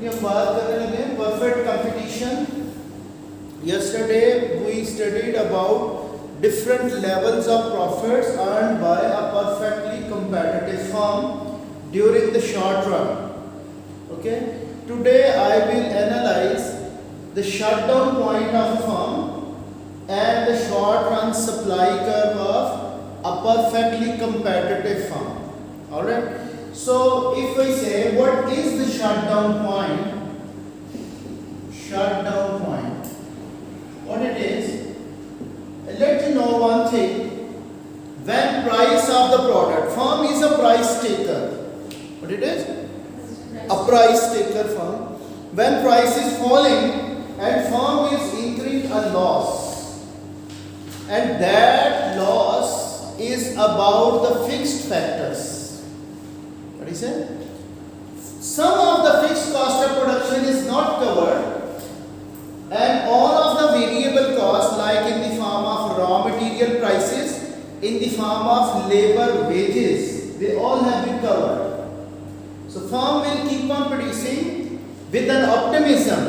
अभी हम बात करने लगे हैं perfect competition. Yesterday we studied about different levels of profits earned by a perfectly competitive firm during the short run. Okay. Today I will analyze the shutdown point of a firm and the short run supply curve of a perfectly competitive firm. Alright. So if I say what is the shutdown point? Shutdown point. What it is? Let you know one thing. When price of the product, firm is a price taker. What it is? A price taker firm. When price is falling and firm is incurring a loss, and that loss is about the fixed factors. What is it? Some of the fixed cost of production is not covered, and all of the variable costs, like in the form of raw material prices, in the form of labor wages, they all have been covered. So firm will keep on producing with an optimism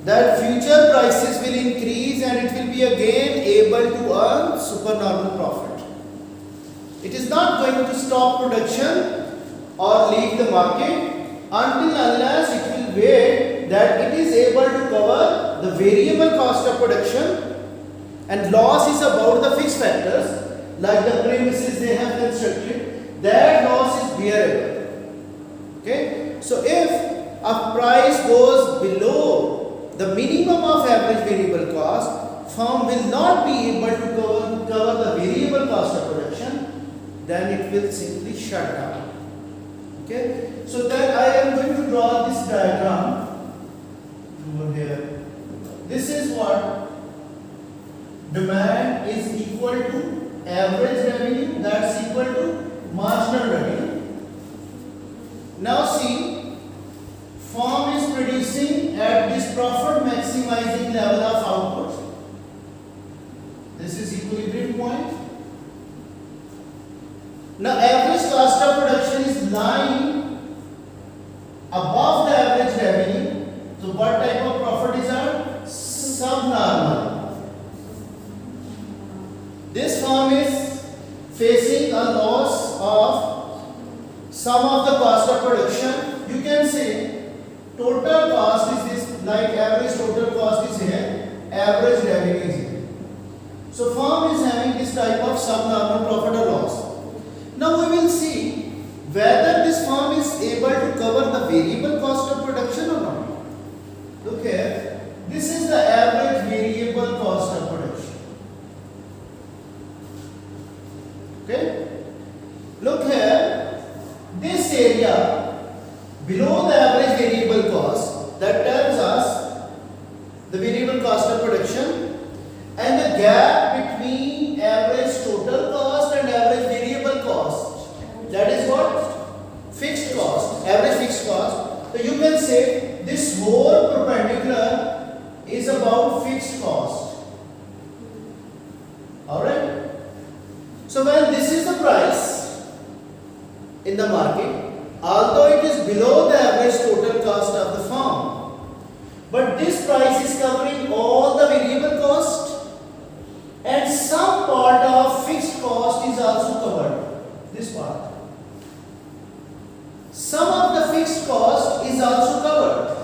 that future prices will increase and it will be again able to earn supernormal profit. It is not going to stop production or leave the market until unless it will wait that it is able to cover the variable cost of production, and loss is about the fixed factors like the premises they have constructed. That loss is bearable. Okay, so if a price goes below the minimum of average variable cost, firm will not be able to cover the variable cost of production, then it will simply shut down. Okay, so then I am going to draw this diagram over here. This is what demand is equal to average revenue, that's equal to marginal revenue. Now see, firm is producing at this profit maximizing level of output. This is equilibrium point. Now average cost of production is lying above the average revenue. So what type of profit is earned? Subnormal. This firm is facing a loss of sum of the cost of production. You can say total cost is this, like average total cost is here, average revenue is here. So firm is having this type of subnormal profit or loss. Now we will see whether this firm is able to cover the variable cost of production or not. Look here, this is the average variable cost of production. Okay, look here, this area below the average variable cost, that tells us the variable cost of production, and the gap between average total cost and average variable cost, that is what? Fixed cost, average fixed cost. So you can say this whole perpendicular is about fixed cost. Alright? So when this is the price in the market, although it is below the average total cost of the firm, but this price is covering all the variable cost and some part of fixed cost is also covered. This part. Some of the fixed cost is also covered.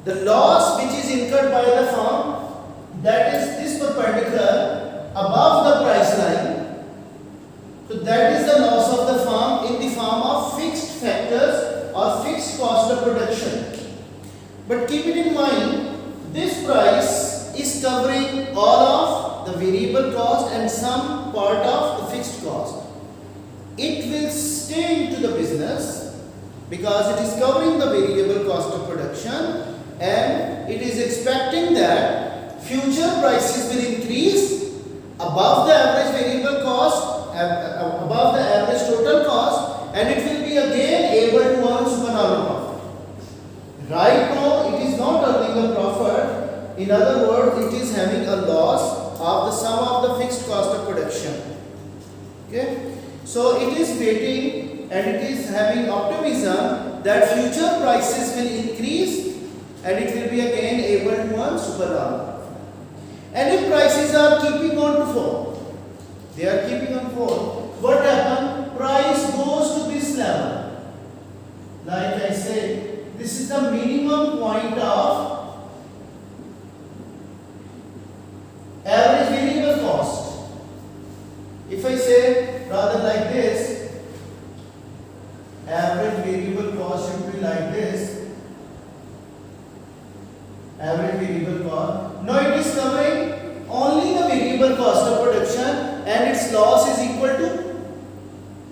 The loss which is incurred by the firm, that is this perpendicular above the price line. So that is the loss of the firm in the form of fixed factors or fixed cost of production. But keep it in mind, this price is covering all of the variable cost and some part of the fixed cost. It will stay into the business because it is covering the variable cost of production, and it is expecting that future prices will increase above the average variable cost, above the average total cost, and it will be again able to earn supernormal profit. Right now it is not earning a profit. In other words, it is having a loss of the sum of the fixed cost of production. Okay, so it is waiting and it is having optimism that future prices will increase and it will be again able to earn supernormal. And if prices are keeping on to fall, they are keeping on fall, what happens? Price goes to this level. Like I said, this is the minimum point of average variable cost. If I say rather like this, average variable cost should be like this. Average variable cost. Now it is covering only the variable cost of production and its loss is equal to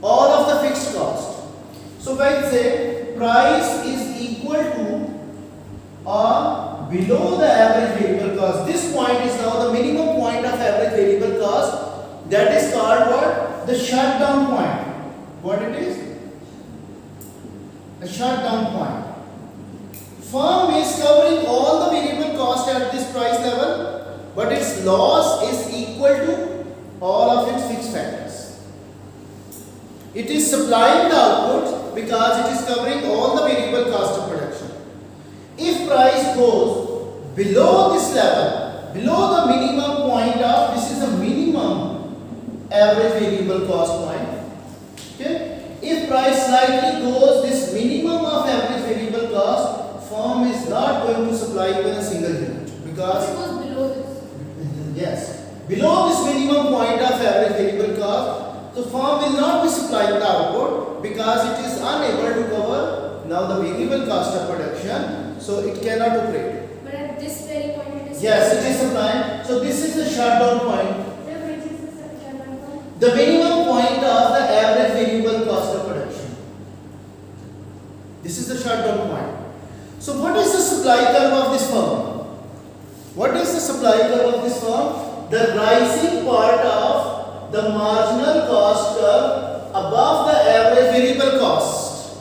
all of the fixed cost. So when I say price is equal to or below the average variable cost, this point is now the minimum point of average variable cost. That is called what? The shutdown point. What it is? A shutdown point. Firm is covering all the variable cost at this price level, but its loss is equal to all of its fixed factors. It is supplying the output because it is covering all the variable cost of production. If price goes below this level, below the minimum point of, this is the minimum average variable cost point. Okay? If price slightly goes this minimum of average variable cost, firm is not going to supply even a single unit because it goes below this. Yes, below this minimum point of average variable cost, the firm will not be supplying the output because it is unable to cover now the variable cost of production, so it cannot operate. But at this very point it is. Yes, it is supplying. So this is the shutdown point. Which is the shutdown point? The minimum point of the average variable cost of production. This is the shutdown point. So what is the supply curve of this firm? What is the supply curve of this firm? The rising part of the marginal cost curve above the average variable cost.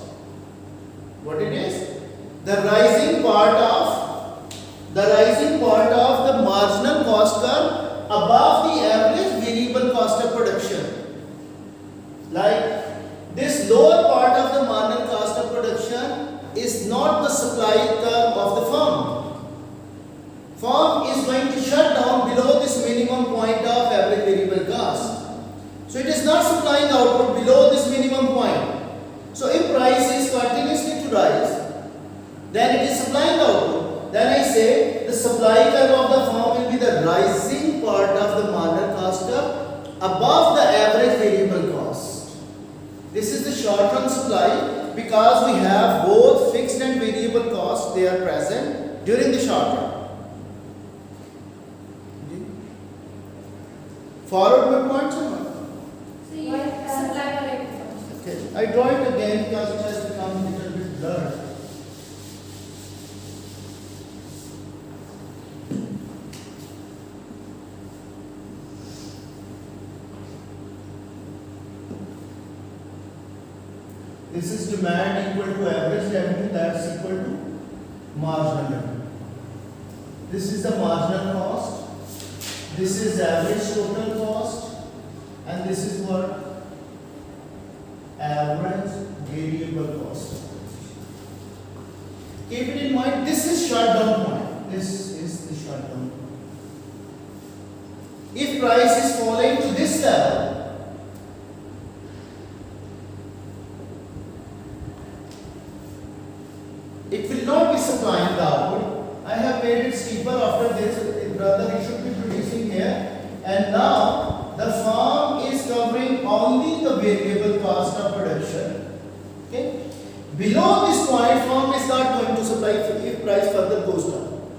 What it is? The rising part of the marginal cost curve above the average variable cost of production. Like this lower part of the marginal cost of production is not the supply curve of the firm. Firm is going to shut down below this minimum point of average variable cost. So it is not supplying output below this minimum point. So if price is continuously to rise, then it is supplying output. Then I say the supply curve of the firm will be the rising part of the marginal cost curve above the average variable cost. This is the short-run supply because we have both fixed and variable costs, they are present during the short run. Forward my points or not? So you supply correct first. Okay, I draw it again because it has become a little bit blurred. This is demand equal to average revenue, that's equal to marginal revenue. This is the marginal cost. This is average total cost. And this is what? Average variable cost. Keep it in mind, this is shutdown point. This is the shutdown point. If price is falling to this level, it will not be supplying the output. I have made it steeper after this. Rather, it should be producing here. And now the firm is covering only the variable cost of production. Okay. Below this point, firm is not going to supply if price further goes down.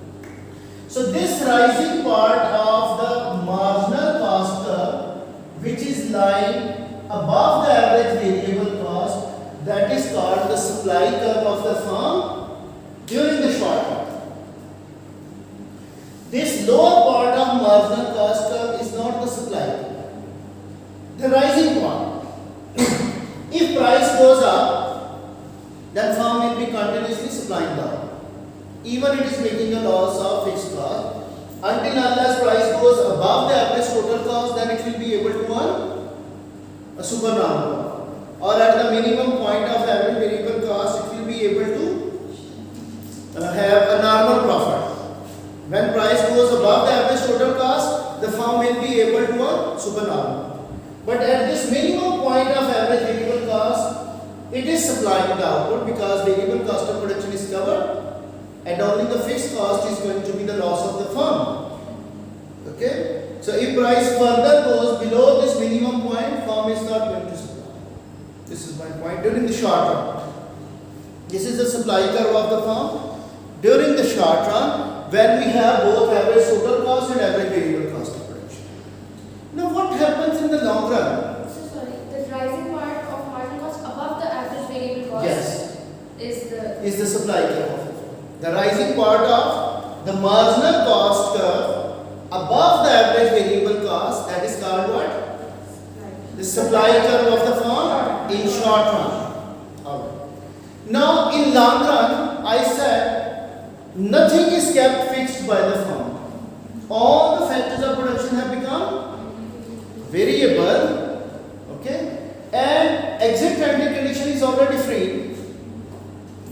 So this rising part of the marginal cost curve, which is lying above the average variable cost, that is called the supply curve of the firm during the short run. This lower part of marginal cost curve is not the supply curve, the rising part. If price goes up, then firm will be continuously supplying down. Even it is making a loss of fixed cost. Until unless price goes above the average total cost, then it will be able to earn a supernormal. Or at the minimum point of average variable cost, it will be is supplying the output because variable cost of production is covered and only the fixed cost is going to be the loss of the firm. Okay? So if price further goes below this minimum point, firm is not going to supply. This is my point during the short run. This is the supply curve of the firm. During the short run, when we have both average total cost and average variable cost of production. Now what happens in the long run? So sorry, the rising part of marginal cost above the average variable cost Yes. is The supply curve. The rising part of the marginal cost curve above the average variable cost, that is called what? The supply curve of the firm in short run. Alright. Now in long run, I said nothing is kept fixed by the firm. All the factors of production have become variable. Okay? And exit entry condition is already free.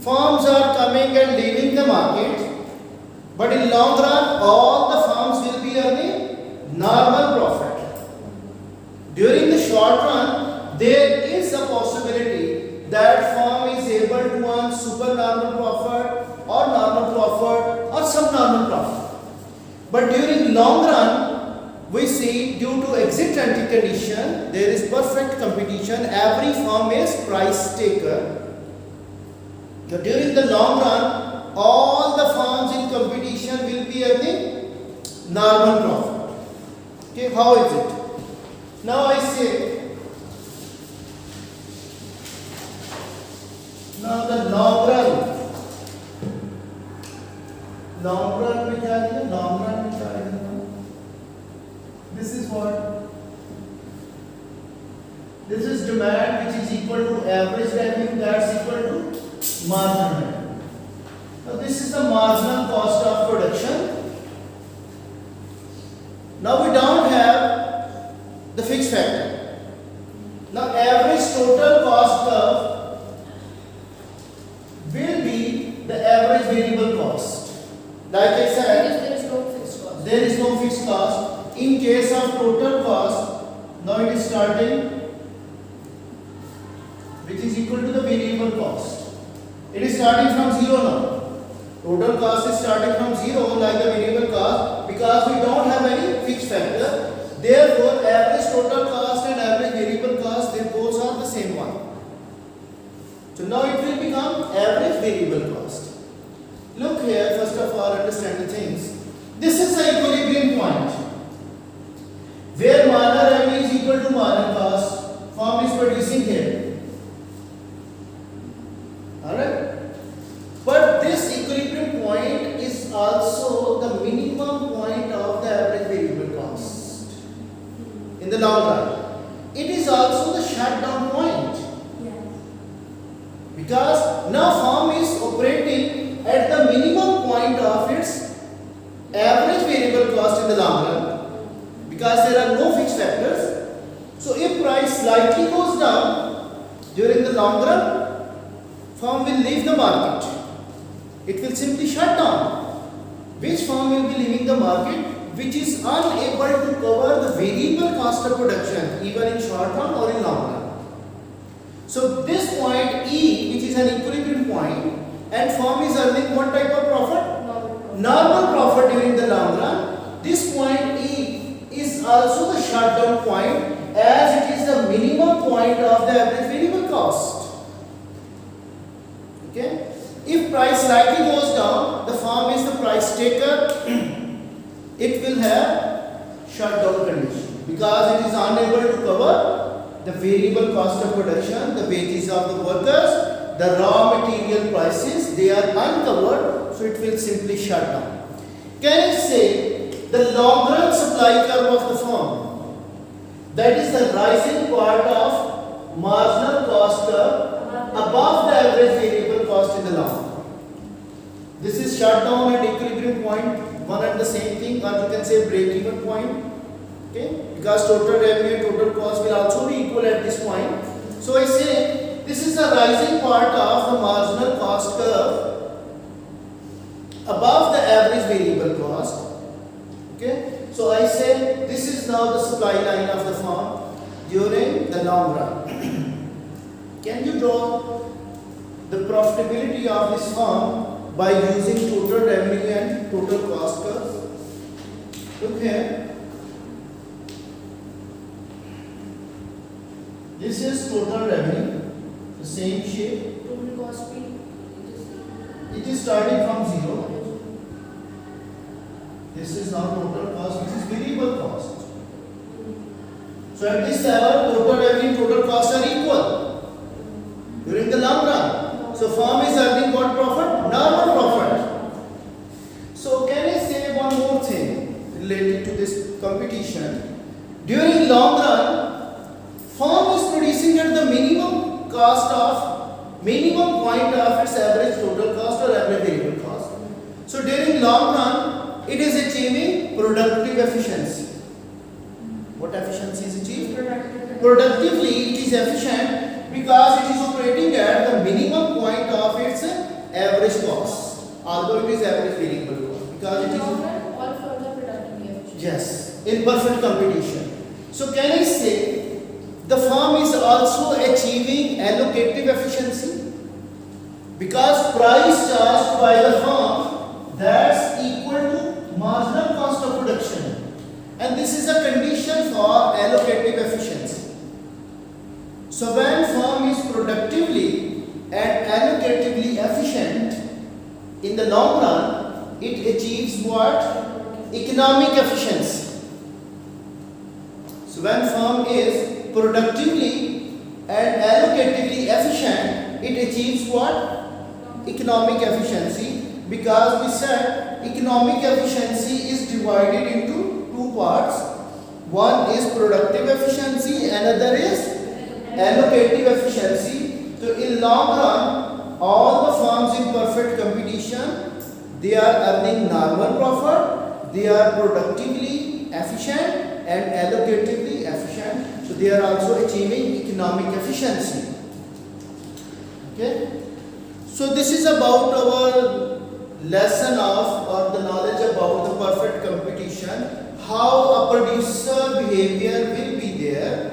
Firms are coming and leaving the market. But in long run, all the firms will be earning normal profit. During the short run, there is a possibility that firm is able to earn supernormal profit or normal profit or subnormal profit. But during long run, we see due to exit entry condition, there is perfect competition. Every firm is price taker. So during the long run, all the firms in competition will be earning normal profit. Okay, how is it? Now I say, now the long run में क्या है? Long run में क्या है? This is what? This is demand which is equal to average revenue, that's equal to marginal revenue. Now this is the marginal cost of production. Now we don't have the fixed factor. Now average total cost curve will be the average variable cost. Like I said, there is no fixed cost. there is no fixed cost. In case of total cost, now it is starting, which is equal to the variable cost. It is starting from zero now. Total cost is starting from zero like the variable cost because we don't have any fixed factor. Therefore, average total cost and average variable cost, they both are the same one. So now it will become average variable cost. Look here, first of all, understand the things. This is the equilibrium point where marginal revenue is equal to marginal cost. Firm is producing here. Alright? But this equilibrium point is also the minimum point of the average variable cost in the long run. It is also the shutdown point because now firm is operating at the minimum point of its average variable cost in the long run because there are no fixed factors. So if price slightly goes down during the long run, firm will leave the market. It will simply shut down. Which firm will be leaving the market? Which is unable to cover the variable cost of production even in short run or in long run. So this point E, which is an equilibrium point, and firm is earning what type of profit? Normal profit during the long run. This point E is also the shutdown point as it is the minimum point of the average variable cost. Okay? If price slightly goes down, the firm is the price taker. It will have shutdown condition because it is unable to cover the variable cost of production, the wages of the workers, the raw material prices, they are uncovered, so it will simply shut down. Can I say the long run supply curve of the firm, that is the rising part of marginal cost curve above the average variable cost in the long run. This is shutdown and equilibrium point, one and the same thing, or you can say break-even point. Okay, because total revenue and total cost will also be equal at this point. So I say this is the rising part of the marginal cost curve above the average variable cost. Okay, so I say this is now the supply line of the firm during the long run. Can you draw the profitability of this firm by using total revenue and total cost curve. Look here. This is total revenue, the same shape. Total cost be It is starting from zero. This is now total cost, which is variable cost. So at this level, total revenue, total cost are equal during the long run. So firm is earning what profit? Normal profit. So can I say one more thing related to this competition? During long run, firm is producing at the minimum cost of minimum point of its average total cost or average variable cost. So during long run, it is achieving productive efficiency. What efficiency is achieved? Productively, it is efficient because it is operating at the minimum point of its average cost, although it is average variable cost. Because it is all further productively efficient. yes, in perfect competition. So can I say the firm is also achieving allocative efficiency because price charged by the firm that's equal to marginal cost of production, and this is a condition for allocative efficiency. So when firm is productively and allocatively efficient, in the long run it achieves what? Economic efficiency. So when firm is productively and allocatively efficient, it achieves what? Economic efficiency, because we said economic efficiency is divided into two parts. One is productive efficiency, another is allocative efficiency. So in long run, all the firms in perfect competition, they are earning normal profit, they are productively efficient and allocatively efficient. So they are also achieving economic efficiency. Okay. So this is about our lesson of or the knowledge about the perfect competition. How a producer behavior will be there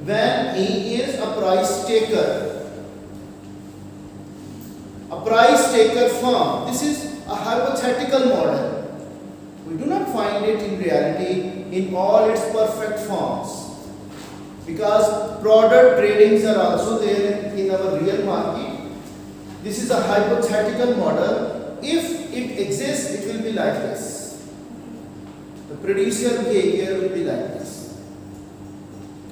when he is a price taker. A price taker firm. This is a hypothetical model. We do not find it in reality in all its perfect forms, because product tradings are also there in our real market. This is a hypothetical model. If it exists, it will be like this. The producer behavior will be like this.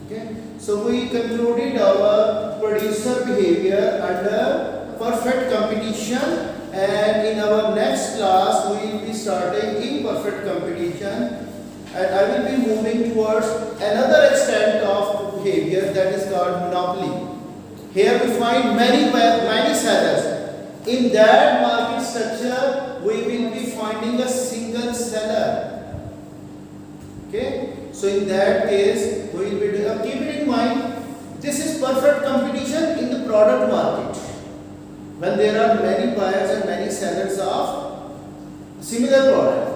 Okay. So we concluded our producer behavior under perfect competition, and in our next class we will be starting imperfect competition, and I will be moving towards another extent of behavior that is called monopoly. Here we find many sellers. In that market structure, we will be finding a single seller. Okay. So in that case, we will be doing. Keep it in mind. This is perfect competition in the product market, when there are many buyers and many sellers of similar product.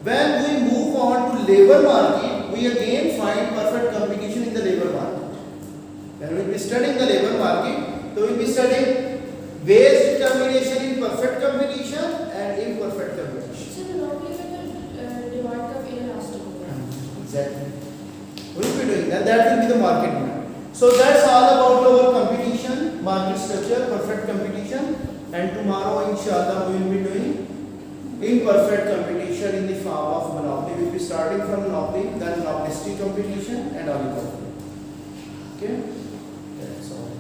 When we move on to labor market, we again find perfect competition in the labor market. When we will be studying the labor market, so we will be studying wage determination in perfect competition and imperfect competition. So the monopoly will divide the inelastic. Exactly. We will be doing that. That will be the market demand. So that's all about our competition, market structure, perfect competition, and tomorrow inshallah we will be doing imperfect competition in the form of monopoly. We will be starting from monopoly, then monopolistic competition and oligopoly. Okay? That's all.